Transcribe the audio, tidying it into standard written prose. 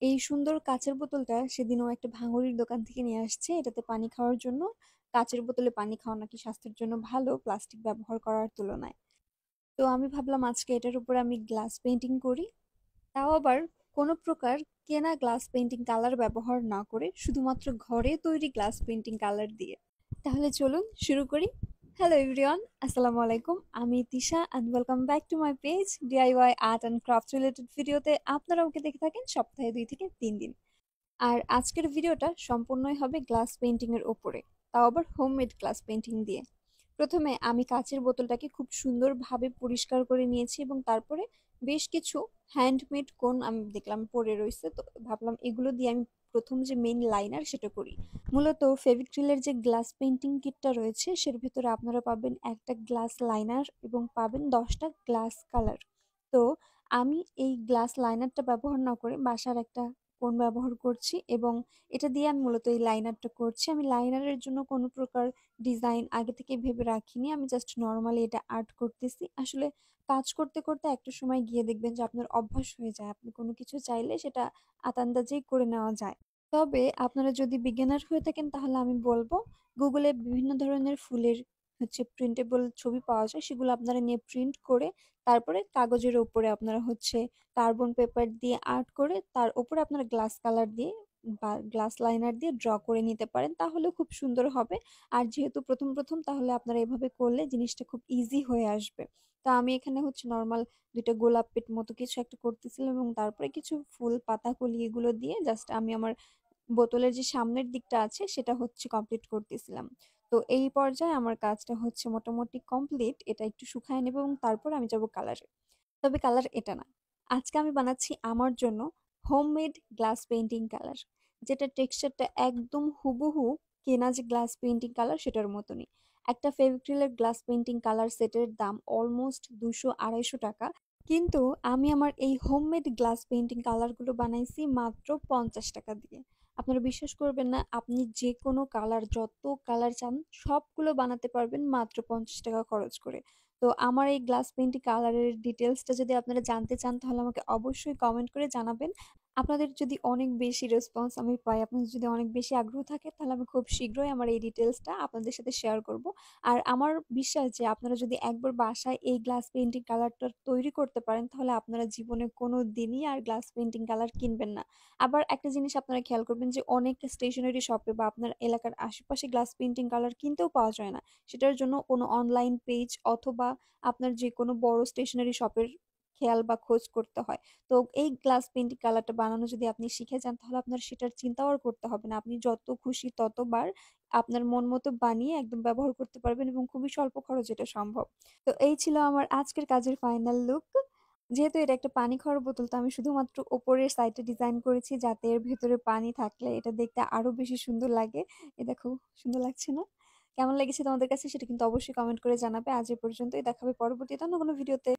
এই সুন্দর কাঁচের বোতলটা সেদিনও একটা ভাঙুরির দোকান থেকে নিয়ে আসছে এটাতে পানি খাওয়ার জন্য। কাঁচের বোতলে পানি খাওয়া নাকি স্বাস্থ্যের জন্য ভালো প্লাস্টিক ব্যবহার করার তুলনায়। তো আমি ভাবলাম আজকে এটার উপর আমি গ্লাস পেইন্টিং করি, তাও আবার কোনো প্রকার কেনা গ্লাস পেইন্টিং কালার ব্যবহার না করে শুধুমাত্র ঘরে তৈরি গ্লাস পেইন্টিং কালার দিয়ে। তাহলে চলুন শুরু করি। হ্যালো এভরিওয়ান, আসসালামু আলাইকুম। আমি Tisha and welcome back to my page DIY art and craft related ভিডিওতে। আপনারা আমাকে দেখে থাকেন সপ্তাহে 2 থেকে 3 দিন। আর আজকের ভিডিওটা সম্পূর্ণই হবে গ্লাস পেইন্টিং এর ওপরে, তাও আবার হোমমেড গ্লাস পেইন্টিং দিয়ে। প্রথমে আমি কাঁচের বোতলটাকে খুব সুন্দরভাবে পরিষ্কার করে নিয়েছি এবং তারপরে বেশ কিছু হ্যান্ডমেড কোন আমি দেখলাম পড়ে রয়েছে, তো ভাবলাম এগুলো দিয়ে আমি প্রথম যে মেইন লাইনার সেটা করি। মূলত ফেভিক্রিলের যে গ্লাস পেইন্টিং কিটটা রয়েছে সের ভিতরে আপনারা পাবেন একটা গ্লাস লাইনার এবং পাবেন 10টা গ্লাস কালার। তো আমি এই গ্লাস লাইনারটা ব্যবহার না করে বাসার একটা কোন ব্যবহার করছি এবং এটা দিয়ে আমি মূলত এই লাইনারটা করছি। আমি লাইনারের জন্য কোনো প্রকার ডিজাইন আগে থেকে ভেবে রাখিনি, আমি জাস্ট নর্মালি এটা আর্ট করতেছি। আসলে কাজ করতে করতে একটা সময় গিয়ে দেখবেন যে আপনার অভ্যাস হয়ে যায়, আপনি কোনো কিছু চাইলে সেটা আন্দাজেই করে নেওয়া যায়। তবে আপনারা যদি বিগিনার হয়ে থাকেন তাহলে আমি বলবো গুগলে বিভিন্ন ধরনের ফুলের প্রিন্টেবল ছবি পাওয়া যায়, সেগুলো আপনারা নিয়ে প্রিন্ট করে তারপরে কাগজের উপরে আপনারা কার্বন পেপার দিয়ে আর্ট করে তার উপরে আপনারা গ্লাস কালার দিয়ে বা গ্লাস লাইনার দিয়ে ড্র করে নিতে পারেন, তাহলে খুব সুন্দর হবে। আর যেহেতু প্রথম প্রথম তাহলে আপনারা এভাবে করলে জিনিসটা খুব ইজি হয়ে আসবে। তো আমি এখানে নর্মাল দুইটা গোলাপের মতো কিছু একটা করতেছিলাম এবং তারপরে কিছু ফুল পাতাকলি এগুলো দিয়ে জাস্ট আমি আমার বোতলের যে সামনের দিকটা আছে সেটা কমপ্লিট করতেছিলাম। তো এই পর্যায়ে আমার কাজটা মোটামুটি কমপ্লিট, এটা একটু শুকায় নেব এবং তারপর আমি যাব কালারে। তবে কালার এটা না, আজকে আমি বানাচ্ছি আমার জন্য হোমমেড গ্লাস পেইন্টিং কালার, যেটা টেক্সচারটা একদম হুবহু কেনা যে গ্লাস পেইন্টিং কালার সেটার মতনই। একটা ফেভিক্রিলের গ্লাস পেইন্টিং কালার সেটের দাম অলমোস্ট 200-250 টাকা, কিন্তু আমি আমার এই হোমমেড গ্লাস পেইন্টিং কালারগুলো বানাইছি মাত্র 50 টাকা দিয়ে। আপনারা বিশ্বাস করবেন না, আপনি যে কোনো কালার, যত কালার চান সবগুলো বানাতে পারবেন মাত্র 50 টাকা খরচ করে। তো আমার এই গ্লাস পেইন্টিং কালারের ডিটেলসটা যদি আপনারা জানতে চান তাহলে আমাকে অবশ্যই কমেন্ট করে জানাবেন। আপনাদের যদি অনেক বেশি রেসপন্স আমি পাই, আপনাদের যদি অনেক বেশি আগ্রহ থাকে তাহলে আমি খুব শীঘ্রই আমার এই ডিটেলসটা আপনাদের সাথে শেয়ার করব। আর আমার বিশ্বাস যে আপনারা যদি একবার বাসায় এই গ্লাস পেইন্টিং কালারটা তৈরি করতে পারেন তাহলে আপনারা জীবনে কোনো দিনই আর গ্লাস পেইন্টিং কালার কিনবেন না। আবার একটা জিনিস আপনারা খেয়াল করবেন যে অনেক স্টেশনারি শপে বা আপনার এলাকার আশেপাশে গ্লাস পেইন্টিং কালার কিনতেও পাওয়া যায় না। সেটার জন্য কোনো অনলাইন পেজ অথবা আপনার যে কোনো বড় স্টেশনারি শপের খেয়াল বা খোঁজ করতে হয়। তো এই গ্লাস পেইন্টিং কালারটা বানানো যদি আপনি শিখে যান তাহলে আপনার সেটার চিন্তাও আর করতে হবে না, আপনি যত খুশি ততবার আপনার মন মতো বানিয়ে একদম ব্যবহার করতে পারবেন এবং খুবই স্বল্প খরচে এটা সম্ভব। তো এই ছিল আমার আজকের কাজের ফাইনাল লুক। যেহেতু এটা একটা পানি খাওয়ার বোতল, তো আমি শুধুমাত্র ওপরের সাইডে ডিজাইন করেছি যাতে এর ভেতরে পানি থাকলে এটা দেখতে আরো বেশি সুন্দর লাগে। এ দেখো, সুন্দর লাগছে না? কেমন লেগেছে তোমাদের কাছে সেটা কিন্তু অবশ্যই কমেন্ট করে জানাবে। আজ এ পর্যন্তই, দেখা হবে পরবর্তীতে অন্য কোনো ভিডিওতে।